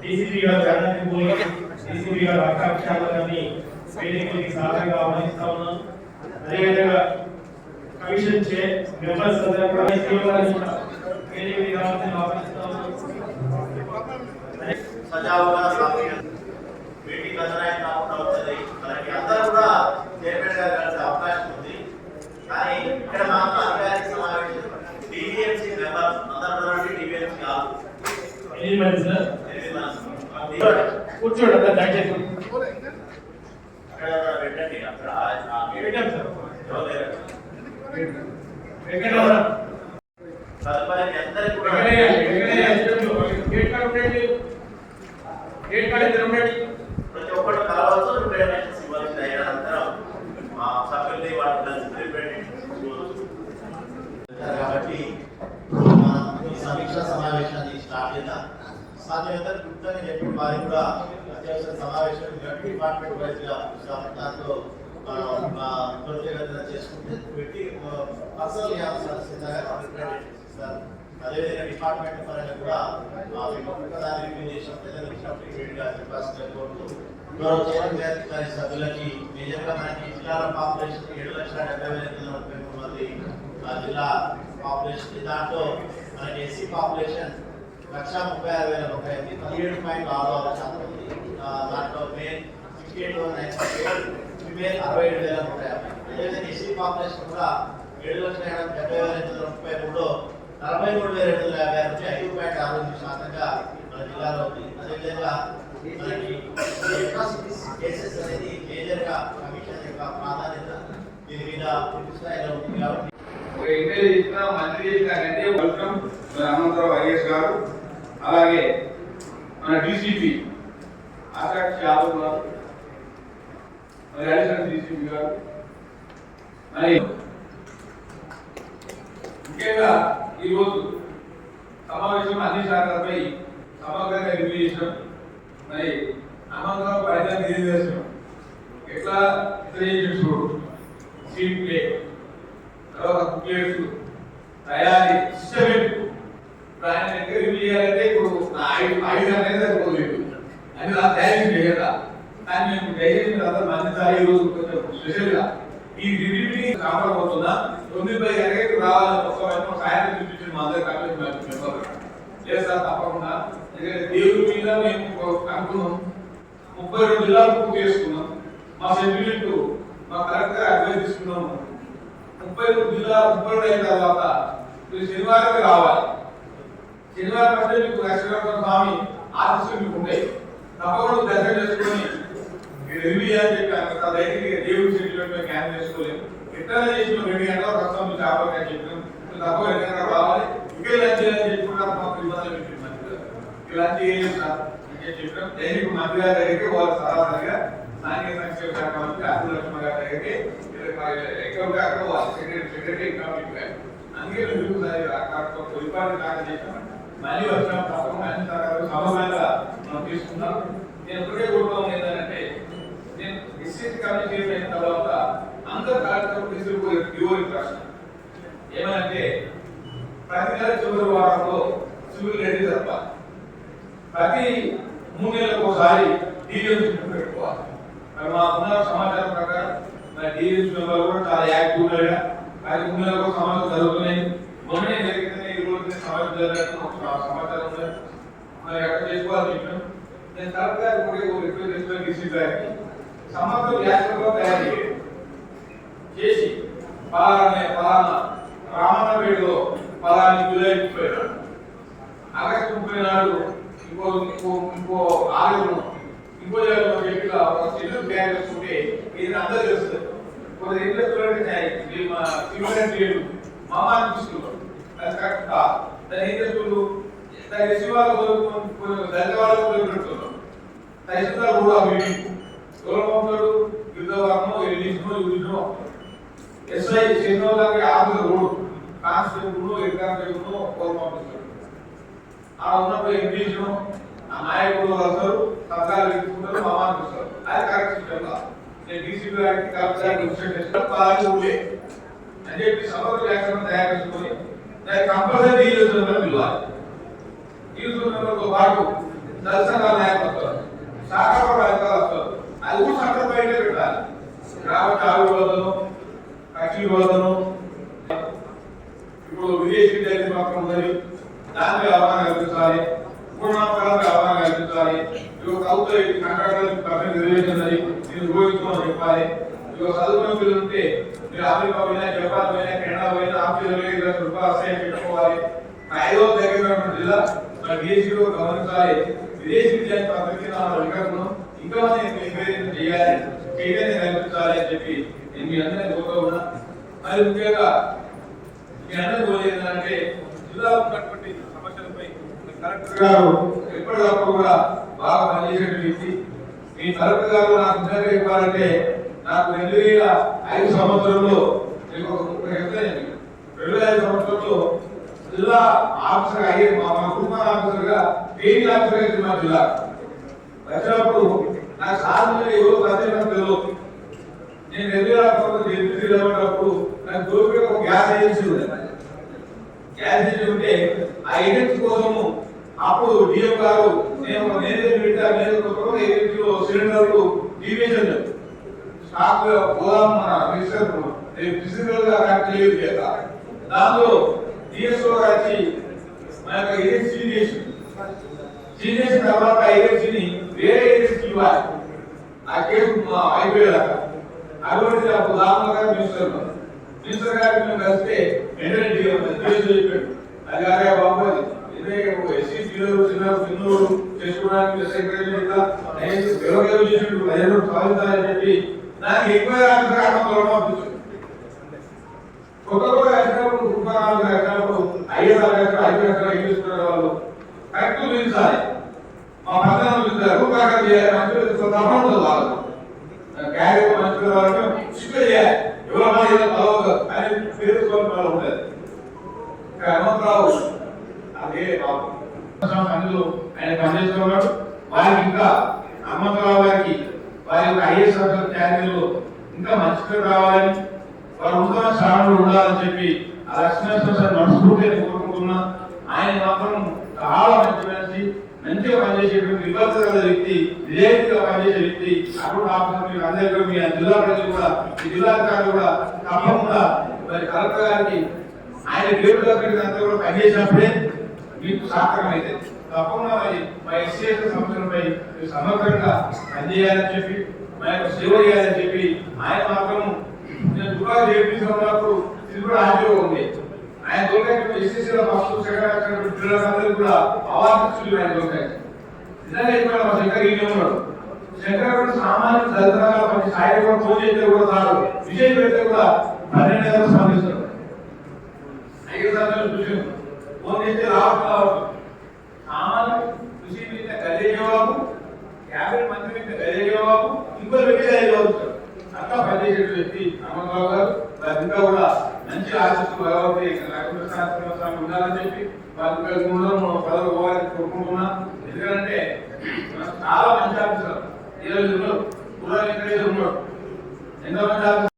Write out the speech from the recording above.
DCP గారు DCP గారు అక్షాక్షాలని వేదికకి సాధారణంగా ఆహ్వానిస్తా ఉన్నాం. అదేవిధంగా కమిషన్ చే మెంబర్స్ అందరూ కూడా వేదికకి రావాలని ఆహ్వానిస్తా ఉన్నాం. సజావుగా మీటింగ్ అదనైనా అవుతుంది. మనకి అందరూ కూడా చైర్మన్ గారు కలిసే అవకాశం ఉంది. కానీ ఇక్కడ మాకు అధికారిక సమావేశం డివిఎంసీ మెంబర్స్ అందరూ డివిఎంసీ కాదు. కూర్చోండి దయచేసి పెట్టండి. అక్కడ తదుపరి అందరికీ కూడా ప్రతి ఒక్కరు కలవచ్చు. రిప్రజెంటేషన్స్ ఇవ్వాల్సింది అయిన అనంతరం మా సభ్యుల్ని వాటి కలిసి రిప్రజెంటేషన్స్ కాబట్టి ఈ సమీక్షా సమావేశాన్ని స్టార్ట్ చేద్దాం. సాధ్యమైతే గుర్తుని చెప్పిన వారికి కూడా అత్యవసర సమావేశం డిపార్ట్మెంట్ వైజ్ గా దాంతో త్వరితగతిన చేసుకుంటే పెట్టి పర్సనల్ ఇస్తారు. అదేవిధంగా డిపార్ట్మెంట్ పరంగా కూడా ఒకదాన్ని రివ్యూ చేసినప్పుడు కోరుతూ గౌరవ చైర్మన్ సభ్యులకి మేజర్గా మనకి జిల్లాల పాపులేషన్ 7,70,933 మంది జిల్లా పాపులేషన్. దాంట్లో మనకి ఎస్సీ పాపులేషన్ 1,36,031 17.66% ఉంది. దాంట్లో మేల్ 68,938, ఫిమేల్ 67,150. అదేవిధంగా ఎస్సీ పాపులేషన్ కూడా 7,70,933 43,256 5.68% మన జిల్లాలో ఉంది. అదేవిధంగా మనకి కేసెస్ అనేది మేజర్ గా కమిషన్ యొక్క ప్రాధాన్యత దీని మీద పూర్తి స్థాయిలో ఉంది. కాబట్టి మంత్రి వెల్కమ్ హనుమంతరావు ఐఎస్ గారు, అలాగే మన డీసీపీ ఆకాష్ యాదవ్ గారు, అడిషనల్ డీసీపీ గారు, మరి ముఖ్యంగా ఈరోజు సమావేశం అన్ని శాఖలపై సమగ్రంగా రివ్యూ చేసాం. మరి హనుమంతరావు పరిధిని తెలియజేస్తున్నాం. ఎట్లా చూడు సీట్ ప్లే, తర్వాత బుక్లెట్స్ తయారీ సిస్టమేటిక్ ప్లాన్ రివ్యూ చేయాలంటే ఇప్పుడు 5 అనేది సరిపోలేదు. అది నా తయారీ చేయాలా. కానీ మేము దయచేసి అందరూ మందిసారి ఈరోజు కొంచెం స్పెషల్గా ఈ రివ్యూని కాపాడబోతున్నా 9:10 రావాలని ఒక సాయంత్రం చూపించిన మా అందరి కమిషన్ మెంబర్ లేదు సార్ తప్పకుండా. ఎందుకంటే దేవుడి మీద మేము అనుకున్నాం 32 జిల్లాలు పూర్తి చేసుకున్నాం. మా సెంటిమెంట్ మా కలెక్టర్ అడ్వైస్ తీసుకున్నాము. 32 జిల్లాలు 32 అయిన తర్వాత మీరు శనివారం రావాలి. శనివారం అంటే మీకు లక్ష్మీనరసింహ స్వామి ఆశీస్సులు మీకు ఉంటాయి. తప్పకుండా దర్శనం చేసుకొని రివ్యూ అని చెప్పి రైతుకి దేవుడి సెంటిమెంట్ క్యాన్ చేసుకోలేము. ఎట్లా చేసిన 2 గంటల ప్రస్తుతం మీకు ఆపగా చెప్పినాం. తప్పకుండా 2 గంటలు రావాలి. ఇంకా ఇలాంటి చెప్పుకుంటారు మాకు ఇబ్బందులు పెట్టింది మంత్రి గారు. ఇలాంటి చెప్పినాం. దైనిక మంత్రి గారి దగ్గరికి వాళ్ళు సరాసరిగా స్థానిక సంక్షేమ శాఖ మంత్రి అబ్దుల్ లక్ష్మణ్ గారి దగ్గరికి సెక్రటరీ అందుకే డిపార్ట్మెంట్ దాకా చేసాం. మళ్ళీ వచ్చిన సమయంగా మనం తీసుకున్నాం. నేను ఒకటే కోరుకోవడం ఏంటంటే నేను డిస్ట్రిక్ట్ కమిషన్ అయిన తర్వాత అందరు కలెక్టర్ తీసుకుపోయి ప్రశ్న ఏమంటే ప్రతి నెల చివరి వారంలో సివిల్ రెడీ తప్ప ప్రతి 3 నెలలకు ఒకసారి డివిఎంసీ పెట్టుకోవాలి. మరి మాకున్న సమాచారం ప్రకారం డివిఎంసీ మెంబర్లు కూడా చాలా యాక్టివ్గా అది 3 నెలలకు సమావేశం జరుగుతున్నాయి. మొన్నే జరిగితే ఈ రోజు సమావేశం జరిగినట్టు సమాచారం ఉంది. మరి ఎక్కడ చేసుకోవాలని చెప్పాను. నేను కలెక్టర్ గారికి కూడా రిక్వెస్ట్ చేసిన డీసీ గారికి సమగ్ర వ్యాసంలో తయారు చేసి పలానా రామన్నపేటలో పలాని జూలై 30 ఆగస్టు 30 నాడు ఇంకో ఆలయంలో ఇంకో వ్యక్తిగా ఒక షెడ్యూల్ తయారు చేసుకుంటే ఇది అందరూ తెలుస్తుంది. కొన్ని ఇంట్రెస్ట్ మామాన్ని తీసుకున్నాం అది కరెక్ట్ దాని ఇంట్రెస్టులు దాని శివాలు దళిత వాళ్ళకు పెడుతున్నాం తహసీల్దార్ కూడా మీటింగ్ ఎవరు పంపుతాడు యుద్ధవర్ణం యూనిజం ఎస్ఐ చేసినోళ్ళకి ఆఫీసర్ రోడ్ కానిస్టేబుల్ ఎగ్జామినేషన్ ఒకరు పంపిస్తాడు. ఆ ఉన్నప్పుడు ఎంపీసీను ఆ నాయకులు వస్తారు సర్కారు తీసుకుంటారు మామాన్ని ఇస్తారు. అది కరెక్ట్ సిస్టమ్ నేను డీసీపీ గారికి కలెక్టర్ అని చెప్పి సమగ్ర వ్యాఖ్యానం తయారు చేసుకొని దానికి కంపల్సరీ పిలవాలి. తో పాటు దర్శనాల నాయకులు వస్తారు, శాఖల నాయకులు వస్తారు. అది కూడా సంస్థ బయట పెట్టాలి. గ్రామ చాలు వదను కక్షి వదను ఇప్పుడు విదేశీ విద్యార్థి పక్కన ఉన్నది దానిపై అవగాహన కల్పించాలి. పూర్ణాంకాలపై అవగాహన కల్పించాలి. ప్రభుత్వ కాంట్రాక్టర్ రిజర్వేషన్ అది నేను ఉపయోగించుకోమని చెప్పాలి. చదువుకునే పిల్లలు ఉంటే మీరు అమెరికా పోయినా జపాన్ పోయినా కెనడా పోయినా ఆఫీసులు పెట్టుకోవాలి. 5వ దగ్గర జిల్లా మన డిఎస్సీలో గమనించాలి. విదేశీ విద్యార్థి పత్రిక వికల్పం ఇంకా ఎంకరేజ్ చేయాలి, చైతన్యం కల్పించాలి అని చెప్పి నేను మీ అందరినీ కోరుతూ ఉన్నా. మరి ముఖ్యంగా మీ అందరూ కోరేదంటే జిల్లాలో ఉన్నటువంటి సమస్యలపై కలెక్టర్ గారు ఎప్పటికప్పుడు కూడా బాగా పనిచేసే వ్యక్తి. మీ కలెక్టర్ గారు నాకు నిజంగా చెప్పాలంటే నాకు 2005 సంవత్సరంలో 2005 సంవత్సరంలో జిల్లా ఆఫీసర్ అయ్యే మా కుటుంబ ఆఫీసర్ గా ట్రైనింగ్ ఆఫీసర్ మా జిల్లా వచ్చినప్పుడు నాకు సాధన ఎవరో ప్రత్యేకంగా తెలియదు. నేను 2006 నాకు దొరికి ఒక గ్యాస్ ఏజెన్సీ ఉంది. గ్యాస్ ఏజెన్సీ ఉంటే ఆ ఏజెన్సీ కోసము అప్పుడు డిఎం గారు నేను ఏజెన్సీలో సిలిండర్లు డివిజన్ స్టాక్ గోదాం మన ఫిజికల్ గా క్లియర్ చేస్తారు. దాంట్లో డిఎస్ఓ వచ్చి మన యొక్క ఏజెన్సీ చేసిన తర్వాత ఏజెన్సీని వేరే ఏజెన్సీ ఇవ్వాలి. ఆ కేసు అయిపోయేదాకా అటువంటి అప్పుడు రామన్ గారు మినిస్టర్ గారికి మేము కలిస్తే వెంటనే చెప్పాడు అది కాగా బాబు ఎస్సీ చిన్నూరు చేసుకోవడానికి సాధించాలని చెప్పి నాకు ఎక్కువ కొత్తగా వచ్చినప్పుడు కుటుంబాలు వచ్చినప్పుడు 5 వాళ్ళు కరెక్ట్ పిలిచాలి. మా పక్కన పిలుస్తారు రూపాయలు చేయాలి మంచి తప్పదు వాళ్ళు క్యారీ మంచి వాళ్ళని శిక్ష చేయాలి. ఎవరో అని పేరుకోవడం వల్ల ఉంటుంది. హనుమంతరావు అదే బాబు అందులో ఆయన పనిచేస్తున్నాడు. వారికి ఇంకా హనుమంతరావు గారికి వారి యొక్క ఐఏఎస్ ఆఫీసర్ క్యారీలో ఇంకా మంచిగా రావాలని వారు ఉన్నత స్థానంలో ఉండాలని చెప్పి ఆ లక్ష్మీనరసింహ మనస్ఫూర్తిని కోరుకుంటున్నా. ఆయన మాత్రం చాలా మంచి మంచిగా పనిచేసేటువంటి విభజన గల వ్యక్తి, విజయంగా పనిచేసే వ్యక్తి. అటువంటి ఆఫీసర్ అందరికీ మీ జిల్లా ప్రజలు కూడా ఈ జిల్లాధికారులు కూడా తప్పకుండా మరి కలెక్టర్ గారికి ఆయన గేటులో అంతా కూడా పనిచేసినప్పుడే మీకు సార్థకం అయితే తప్పకుండా మరి మా ఎస్సీఎస్ సంస్థలపై సమగ్రంగా పనిచేయాలని చెప్పి మా యొక్క సేవ చేయాలని చెప్పి ఆయన మాత్రం నేను దుబాయ్ చేయించుకున్నప్పుడు ఇది కూడా ఆర్టీఓ ఉంది. ఆయన దొరకటి ఎస్సీసీలో ఫస్ట్ సెకండ్ పిల్లలందరూ కూడా అవార్డు ఆయన దొరకాయి. నిజంగా ఇక్కడ మా శంకర్ ఈయన ఉన్నాడు. శంకర్ సామాన్య దళితంగా కొన్ని స్థాయి కూడా ఫోన్ చేస్తే కూడా చాలు, విజయ్ పెడితే కూడా 12 స్పందిస్తారు. 5 సంవత్సరాలు చూసి ఫోన్ చేస్తే రావట్లేదు. సామాన్య కృషి మీద గదే జవాబు, 50 మంది మీద గదే జవాబు, ఇంకో వ్యక్తి గదే జవాబు అట్లా పనిచేసే వ్యక్తి హనుమంతరావు గారు. ఇంకా కూడా మంచి ఆశిస్తూ లక్ష్మీ ఉండాలని చెప్పి వాళ్ళకి పదవి పోవాలని కోరుకుంటున్నా. ఎందుకంటే చాలా మంచి ఆఫీసర్ 20 ఉన్నాడు, ఉన్నాడు ఎంతో మంది ఆఫీసర్